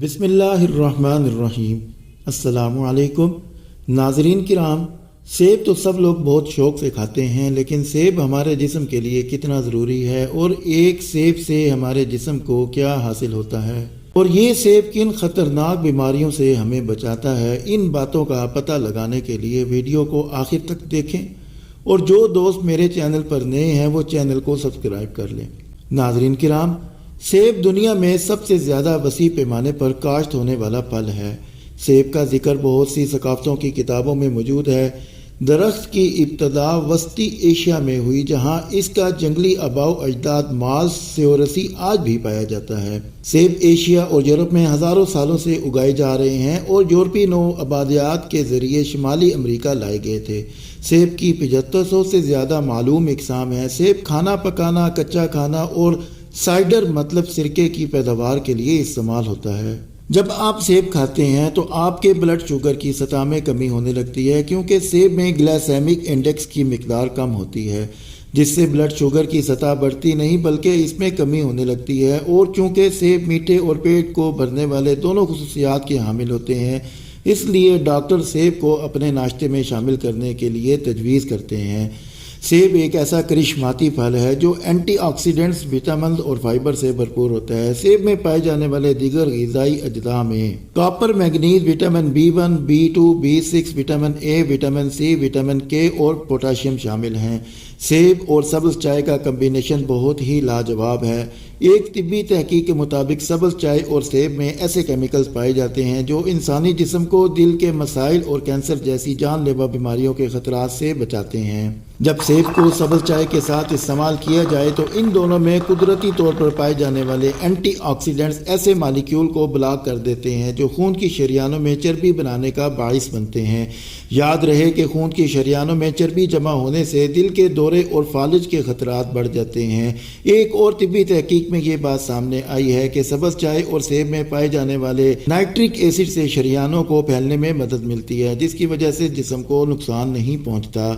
بسم اللہ الرحمن الرحیم۔ السلام علیکم ناظرین کرام، سیب تو سب لوگ بہت شوق سے کھاتے ہیں، لیکن سیب ہمارے جسم کے لیے کتنا ضروری ہے اور ایک سیب سے ہمارے جسم کو کیا حاصل ہوتا ہے اور یہ سیب کن خطرناک بیماریوں سے ہمیں بچاتا ہے، ان باتوں کا پتہ لگانے کے لیے ویڈیو کو آخر تک دیکھیں اور جو دوست میرے چینل پر نئے ہیں وہ چینل کو سبسکرائب کر لیں۔ ناظرین کرام، سیب دنیا میں سب سے زیادہ وسیع پیمانے پر کاشت ہونے والا پھل ہے۔ سیب کا ذکر بہت سی ثقافتوں کی کتابوں میں موجود ہے۔ درخت کی ابتدا وسطی ایشیا میں ہوئی، جہاں اس کا جنگلی آباؤ اجداد ماز سیورسی آج بھی پایا جاتا ہے۔ سیب ایشیا اور یورپ میں ہزاروں سالوں سے اگائے جا رہے ہیں اور یورپی نو آبادیات کے ذریعے شمالی امریکہ لائے گئے تھے۔ سیب کی 7500 سے زیادہ معلوم اقسام ہیں۔ سیب کھانا پکانا، کچا کھانا اور سائڈر مطلب سرکے کی پیداوار کے لیے استعمال ہوتا ہے۔ جب آپ سیب کھاتے ہیں تو آپ کے بلڈ شوگر کی سطح میں کمی ہونے لگتی ہے، کیونکہ سیب میں گلائسیمک انڈیکس کی مقدار کم ہوتی ہے، جس سے بلڈ شوگر کی سطح بڑھتی نہیں بلکہ اس میں کمی ہونے لگتی ہے۔ اور چونکہ سیب میٹھے اور پیٹ کو بھرنے والے دونوں خصوصیات کے حامل ہوتے ہیں، اس لیے ڈاکٹر سیب کو اپنے ناشتے میں شامل کرنے کے لیے تجویز کرتے ہیں۔ سیب ایک ایسا کرشماتی پھل ہے جو اینٹی آکسیڈنٹس، وٹامنز اور فائبر سے بھرپور ہوتا ہے۔ سیب میں پائے جانے والے دیگر غذائی اجزاء میں copper, manganese, vitamin B1، B2، B6، vitamin A، vitamin C، vitamin K اور پوٹاشیم شامل ہیں۔ سیب اور سبز چائے کا کمبینیشن بہت ہی لاجواب ہے۔ ایک طبی تحقیق کے مطابق سبز چائے اور سیب میں ایسے کیمیکلز پائے جاتے ہیں جو انسانی جسم کو دل کے مسائل اور کینسر جیسی جان لیوا بیماریوں کے خطرات سے بچاتے ہیں۔ جب سیب کو سبز چائے کے ساتھ استعمال کیا جائے تو ان دونوں میں قدرتی طور پر پائے جانے والے اینٹی آکسیڈنٹس ایسے مالیکیول کو بلاک کر دیتے ہیں جو خون کی شریانوں میں چربی بنانے کا باعث بنتے ہیں۔ یاد رہے کہ خون کی شریانوں میں چربی جمع ہونے سے دل کے دورے اور فالج کے خطرات بڑھ جاتے ہیں۔ ایک اور طبی تحقیق میں یہ بات سامنے آئی ہے کہ سبز چائے اور سیب میں پائے جانے والے نائٹرک ایسڈ سے شریانوں کو پھیلنے میں مدد ملتی ہے، جس کی وجہ سے جسم کو نقصان نہیں پہنچتا۔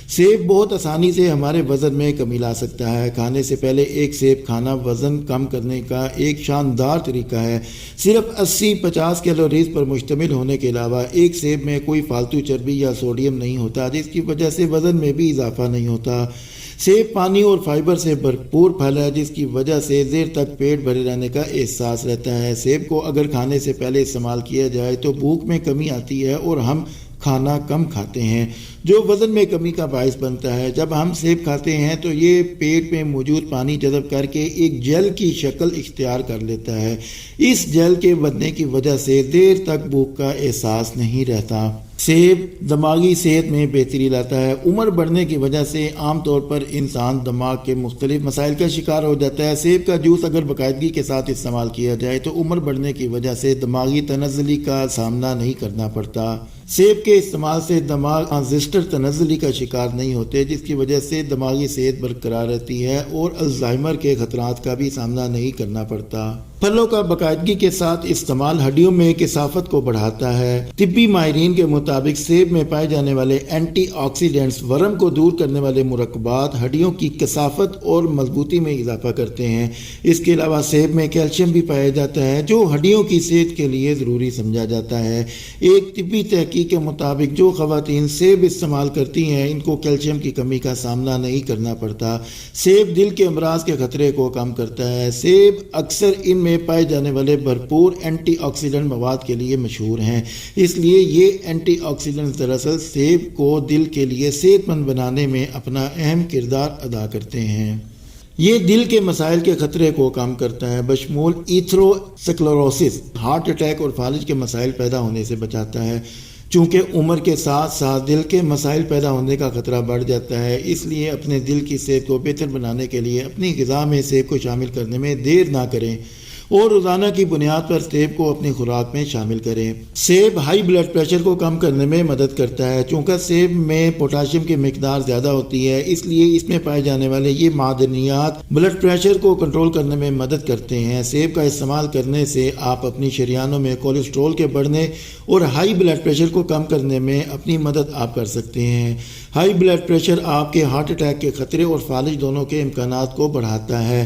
سیب بہت آسانی سے ہمارے وزن میں کمی لا سکتا ہے۔ کھانے سے پہلے ایک سیب کھانا وزن کم کرنے کا ایک شاندار طریقہ ہے۔ صرف 80-50 کیلوریز پر مشتمل ہونے کے علاوہ ایک سیب میں کوئی فالتو چربی یا سوڈیم نہیں ہوتا، جس کی وجہ سے وزن میں بھی اضافہ نہیں ہوتا۔ سیب پانی اور فائبر سے بھرپور پھل ہے، جس کی وجہ سے دیر تک پیٹ بھرے رہنے کا احساس رہتا ہے۔ سیب کو اگر کھانے سے پہلے استعمال کیا جائے تو بھوک میں کمی آتی ہے اور ہم کھانا کم کھاتے ہیں، جو وزن میں کمی کا باعث بنتا ہے۔ جب ہم سیب کھاتے ہیں تو یہ پیٹ میں موجود پانی جذب کر کے ایک جیل کی شکل اختیار کر لیتا ہے۔ اس جیل کے بننے کی وجہ سے دیر تک بھوک کا احساس نہیں رہتا۔ سیب دماغی صحت میں بہتری لاتا ہے۔ عمر بڑھنے کی وجہ سے عام طور پر انسان دماغ کے مختلف مسائل کا شکار ہو جاتا ہے۔ سیب کا جوس اگر باقاعدگی کے ساتھ استعمال کیا جائے تو عمر بڑھنے کی وجہ سے دماغی تنزلی کا سامنا نہیں کرنا پڑتا۔ سیب کے استعمال سے دماغ ٹرانزسٹر تنزلی کا شکار نہیں ہوتے، جس کی وجہ سے دماغی صحت برقرار رہتی ہے اور الزائمر کے خطرات کا بھی سامنا نہیں کرنا پڑتا۔ پھلوں کا باقاعدگی کے ساتھ استعمال ہڈیوں میں کثافت کو بڑھاتا ہے۔ طبی ماہرین کے مطابق سیب میں پائے جانے والے اینٹی آکسیڈنٹس ورم کو دور کرنے والے مرکبات ہڈیوں کی کثافت اور مضبوطی میں اضافہ کرتے ہیں۔ اس کے علاوہ سیب میں کیلشیم بھی پایا جاتا ہے، جو ہڈیوں کی صحت کے لیے ضروری سمجھا جاتا ہے۔ ایک طبی تحقیق کے مطابق جو خواتین سیب استعمال کرتی ہیں ان کو کیلشیم کی کمی کا سامنا نہیں کرنا پڑتا۔ سیب دل کے امراض کے خطرے کو کم کرتا ہے۔ سیب اکثر ان میں پائے جانے والے بھرپور اینٹی آکسیڈنٹ مواد کے لیے مشہور ہیں، اس لیے یہ اینٹی آکسیڈنٹ دراصل سیب کو دل کے لیے صحت مند بنانے میں اپنا اہم کردار ادا کرتے ہیں۔ یہ دل کے مسائل کے خطرے کو کم کرتا ہے، بشمول ایتھروسکلروسس، ہارٹ اٹیک اور فالج کے مسائل پیدا ہونے سے بچاتا ہے۔ چونکہ عمر کے ساتھ ساتھ دل کے مسائل پیدا ہونے کا خطرہ بڑھ جاتا ہے، اس لیے اپنے دل کی صحت کو بہتر بنانے کے لیے اپنی غذا میں سیب کو شامل کرنے میں دیر نہ کریں اور روزانہ کی بنیاد پر سیب کو اپنی خوراک میں شامل کریں۔ سیب ہائی بلڈ پریشر کو کم کرنے میں مدد کرتا ہے۔ چونکہ سیب میں پوٹاشیم کی مقدار زیادہ ہوتی ہے، اس لیے اس میں پائے جانے والے یہ معدنیات بلڈ پریشر کو کنٹرول کرنے میں مدد کرتے ہیں۔ سیب کا استعمال کرنے سے آپ اپنی شریانوں میں کولیسٹرول کے بڑھنے اور ہائی بلڈ پریشر کو کم کرنے میں اپنی مدد آپ کر سکتے ہیں۔ ہائی بلڈ پریشر آپ کے ہارٹ اٹیک کے خطرے اور فالج دونوں کے امکانات کو بڑھاتا ہے۔